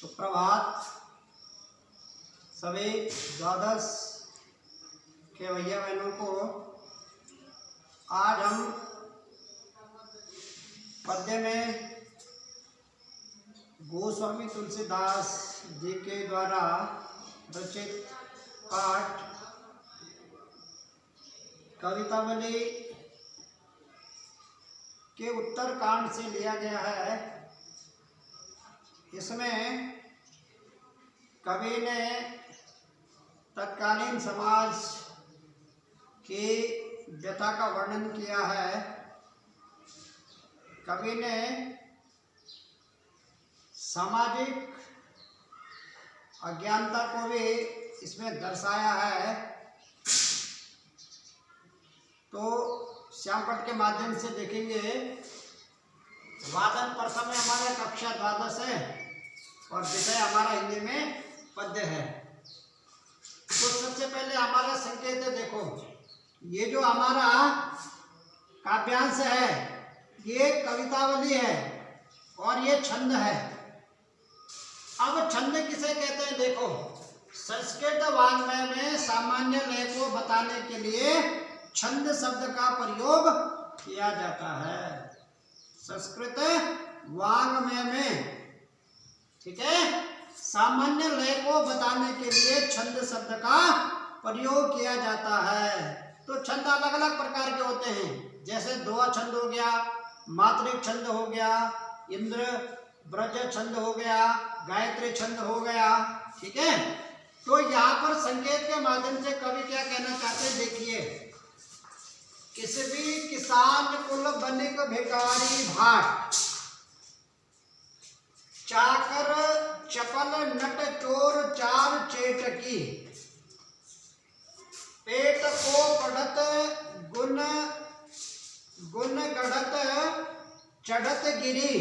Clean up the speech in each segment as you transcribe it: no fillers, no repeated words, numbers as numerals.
सुप्रभात सभी द्वादश के भैया बहनों को। आज हम पद्य में गोस्वामी तुलसीदास जी के द्वारा रचित पाठ कवितावली के उत्तर कांड से लिया गया है। इसमें कवि ने तत्कालीन समाज की व्यथा का वर्णन किया है। कवि ने सामाजिक अज्ञानता को भी इसमें दर्शाया है। तो श्यामपट के माध्यम से देखेंगे। वादन प्रथम में हमारा कक्षा द्वादश है और विषय हमारा हिंदी में पद्य है। तो सबसे पहले हमारा संकेत है, देखो ये जो हमारा काव्यांश है ये कवितावली है और ये छंद है। अब छंद किसे कहते हैं? देखो संस्कृत वाङ्मय में सामान्य लय को बताने के लिए छंद शब्द का प्रयोग किया जाता है। संस्कृत वाङ्मय में, ठीक है, सामान्य लय को बताने के लिए छंद शब्द का प्रयोग किया जाता है। तो छंद अलग अलग प्रकार के होते हैं, जैसे दोहा छंद हो गया, मात्रिक छंद हो गया, इंद्र ब्रज छंद हो गया, गायत्री छंद हो गया, ठीक है। तो यहाँ पर संकेत के माध्यम से कवि क्या कहना चाहते हैं, देखिए। किस भी किसान कुल बनिक भिखारी भाट, चाकर चपल नट चोर चार चेटकी, पेट को पढ़त गुण गुण गढ़त चढ़त गिरी,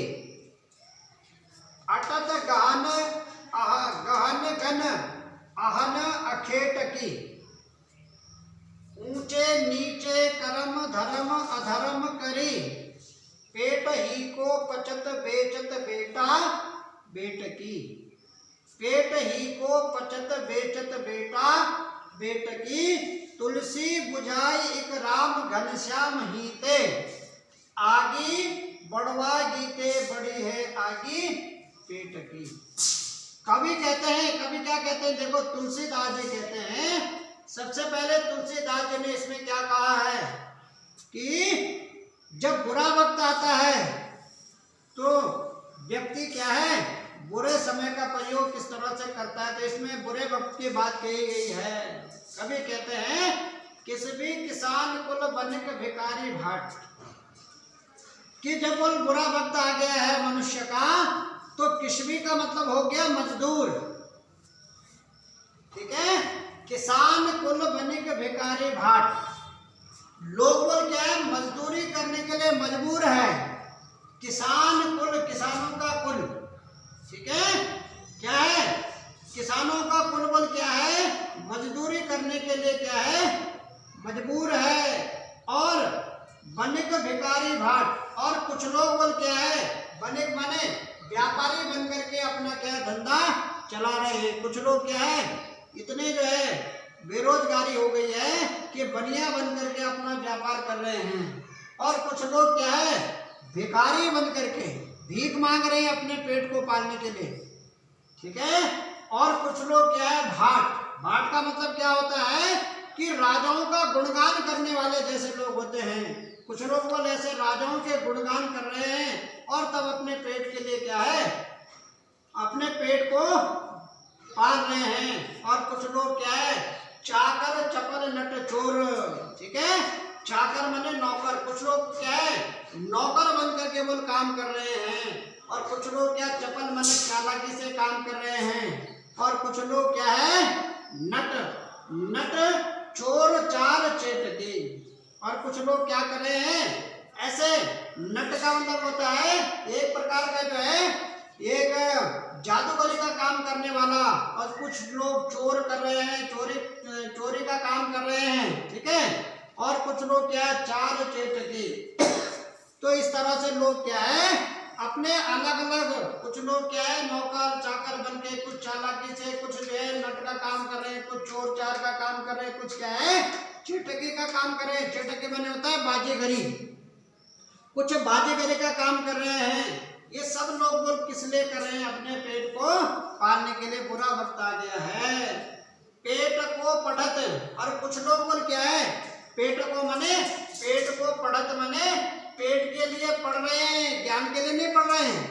अटत गहन गहन घन आहन अखेटकी, ऊंचे नीचे कर्म धर्म अधर्म करी, पेट ही को पचत बेचत बेटा बेटकी, पेट ही को पचत बेचत बेटा बेटकी, तुलसी बुझाई एक राम घनश्याम हीते, आगी बढ़वा गीते बड़ी है आगी पेट की। कवि कहते हैं, कवि क्या कहते हैं, देखो तुलसीदास जी कहते हैं। सबसे पहले तुलसीदास जी ने इसमें क्या कहा है कि जब बुरा वक्त आता है तो व्यक्ति क्या है, बुरे समय का प्रयोग किस तरह से करता है। तो इसमें बुरे वक्त की बात कही गई है। कवि कहते हैं किस भी किसान कुल बनिक भिखारी भाट, कि जब वो बुरा वक्त आ गया है मनुष्य का, तो किसवी का मतलब हो गया मजदूर, ठीक है। किसान कुल बनिक भिखारी भाट, लोग बोल क्या है, मजदूरी करने के लिए मजबूर है। किसान कुल, किसानों का कुल, ठीक है, क्या है, किसानों का कुल बोल क्या है, मजदूरी करने के लिए क्या है, मजबूर है। और बनिक भिखारी भाट, और कुछ लोग बोल क्या है, बनिक माने व्यापारी बन करके अपना क्या धंधा चला रहे हैं। कुछ लोग क्या है, इतने जो है बेरोजगारी हो गई है कि बनिया बन करके अपना व्यापार कर रहे हैं। और कुछ लोग क्या है, भिखारी बन करके भीख मांग रहे हैं अपने पेट को पालने के लिए, ठीक है। और कुछ लोग क्या है, भाट, भाट का मतलब क्या होता है कि राजाओं का गुणगान करने वाले जैसे लोग होते हैं। कुछ लोग बोल ऐसे राजाओं के गुणगान कर रहे हैं और तब अपने पेट के लिए क्या है, अपने पेट को पाल रहे हैं। और कुछ लोग क्या है, चाकर चपल नट चोर, ठीक है, चाकर माने नौकर, कुछ लोग क्या है, नौकर बन करके वो काम कर रहे हैं। और कुछ लोग क्या, चपल माने चालाकी से काम कर रहे हैं। और कुछ लोग क्या है, नट नट चोर चार चेटकी, और कुछ लोग क्या कर रहे हैं, ऐसे नट का मतलब होता है एक प्रकार का जो है एक जादूगरी का काम करने वाला। और कुछ लोग चोर कर रहे हैं, चोरी का काम कर रहे हैं, ठीक है। और कुछ लोग क्या है, चार चेटकी। तो इस तरह से लोग क्या है, अपने अलग अलग, कुछ लोग क्या है नौकर चाकर बन के, कुछ चालाकी से, कुछ जो है नट का काम कर रहे हैं, कुछ चोर चार का काम कर रहे हैं, कुछ क्या है चेटके का काम कर रहे हैं। चेटके बने होता है बाजेगरी, कुछ बाजेगरी का काम कर रहे हैं। ये सब लोग बोल किस लिए कर रहे हैं? अपने पेट को पालने के लिए। बुरा वक्त आ गया है, पेट को पढ़त। और कुछ लोग बोल क्या है पेट को मने, पेट को पढ़त मने पेट के लिए पढ़ रहे हैं, ज्ञान के लिए नहीं पढ़ रहे हैं।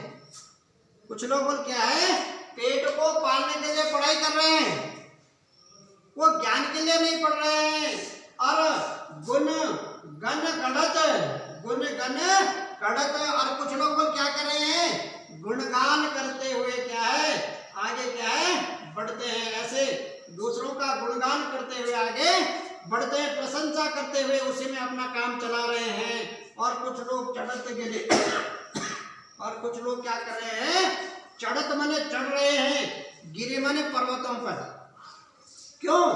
कुछ लोग बोल क्या है पेट को पालने के लिए पढ़ाई कर रहे हैं, वो ज्ञान के लिए नहीं पढ़ रहे हैं। और गुण गण गढ़त, गुण गण गढ़त। और कुछ लोग बोल क्या कर रहे हैं गुणगान करते हुए क्या है आगे क्या है बढ़ते हैं। ऐसे दूसरों का गुणगान करते हुए आगे बढ़ते हैं, प्रशंसा करते हुए उसी में अपना काम चला रहे हैं। और कुछ लोग चढ़त गिरे, और कुछ लोग क्या कर रहे हैं चढ़त माने चढ़ रहे हैं, गिरे माने पर्वतों पर। क्यों?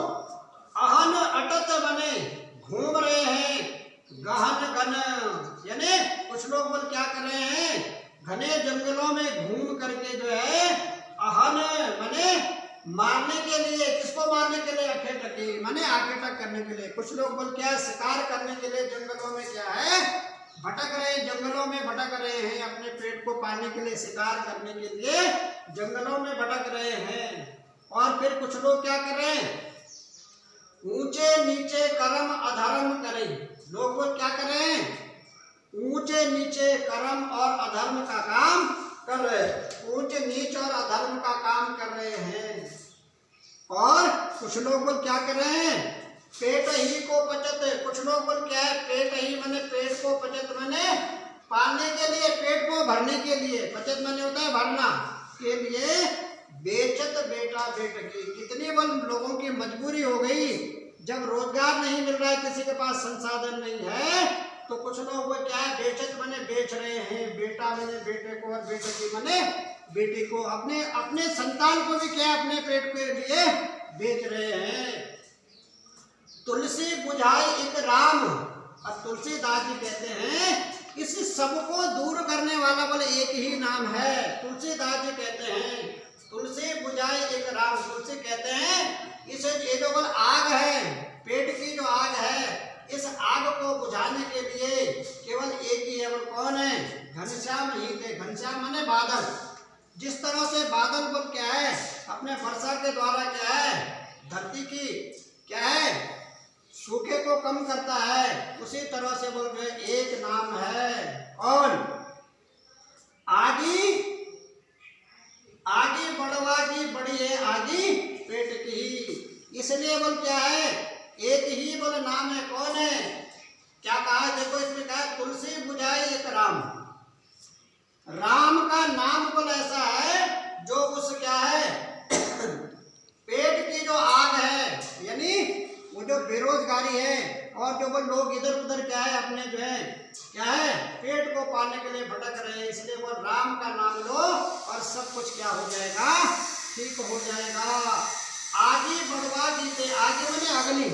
अहन अटत बने घूम रहे हैं, गहन घन, यानी कुछ लोग बोल क्या कर रहे हैं घने जंगलों में घूम करके जो है अहन माने मारने के लिए, किसको मारने के लिए अखेटकी माने आखेटक करने के लिए। कुछ लोग बोल क्या शिकार करने के लिए जंगलों में क्या है भटक रहे हैं, जंगलों में भटक रहे हैं, अपने पेट को पालने के लिए शिकार करने के लिए जंगलों में भटक रहे हैं। और फिर कुछ लोग क्या कर रहे हैं ऊंचे नीचे कर्म अधर्म करें। लोग वो क्या कर रहे हैं ऊंचे नीचे कर्म और अधर्म का काम कर रहे हैं, ऊंचे नीच और अधर्म का काम कर रहे हैं। और कुछ लोग बोल क्या कर रहे हैं पेट ही को पचत। कुछ लोग बोल क्या है पेट ही माने पेट को पचत माने पालने के लिए, पेट को भरने के लिए। पचत माने होता है भरना के लिए बेचत बेटा बेटकी। कितनी बल लोगों की मजबूरी हो गई, जब रोजगार नहीं मिल रहा है, किसी के पास संसाधन नहीं है, तो कुछ लोग वो क्या है बेचत माने बेच रहे हैं, बेटा माने बेटे को और बेटकी माने बेटी को। अपने अपने संतान को भी क्या अपने पेट के लिए बेच रहे हैं। तुलसी बुझाई एक राम। और तुलसीदास जी कहते हैं इस सबको दूर करने वाला बोले एक ही नाम है। तुलसीदास जी कहते हैं तुलसी बुझाई एक राम। तुलसी कहते हैं इस ये जो बोल आग है, पेट की जो आग है, इस आग को बुझाने के लिए केवल एक ही है। बोल कौन है? घनश्याम ही थे। घनश्याम माने बादल। जिस तरह से बादल बोल क्या है अपने वर्षा के द्वारा क्या है धरती की क्या है सूखे को कम करता है, उसी तरह से बोल रहे एक नाम है कौन? आगी। आगे बढ़वा की बड़ी है आगी पेट की। इसलिए बोल क्या है एक ही बोल नाम है। कौन है? क्या कहा देखो इसमें कहा तुलसी बुझाई एक राम। राम का नाम बोल ऐसा है जो उस क्या है पेट की जो आग है, यानी वो जो बेरोजगारी है और जो वो लोग इधर उधर क्या है अपने जो है क्या है पेट को पालने के लिए भटक रहे हैं, इसलिए वो राम का नाम लो और सब कुछ क्या हो जाएगा ठीक हो जाएगा। आगे बढ़वा जीते, आगे माने अग्नि,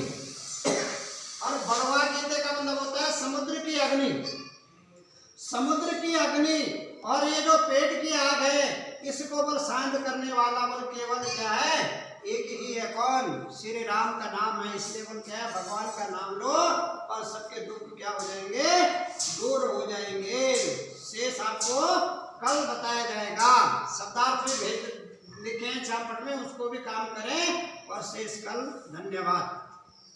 और बढ़वा जीते का मतलब होता है समुद्र की अग्नि। समुद्र की अग्नि और ये जो पेट की आग है इसको बोल शांत करने वाला बोल केवल क्या है एक ही है। कौन? श्री राम का नाम है। इसलिए बोल क्या है भगवान का नाम लो और सबके दुख क्या हो जाएंगे दूर हो जाएंगे। शेष आपको कल बताया जाएगा। शब्दार्थ में भेज लिखे हैं चापट में, उसको भी काम करें और शेष कल। धन्यवाद।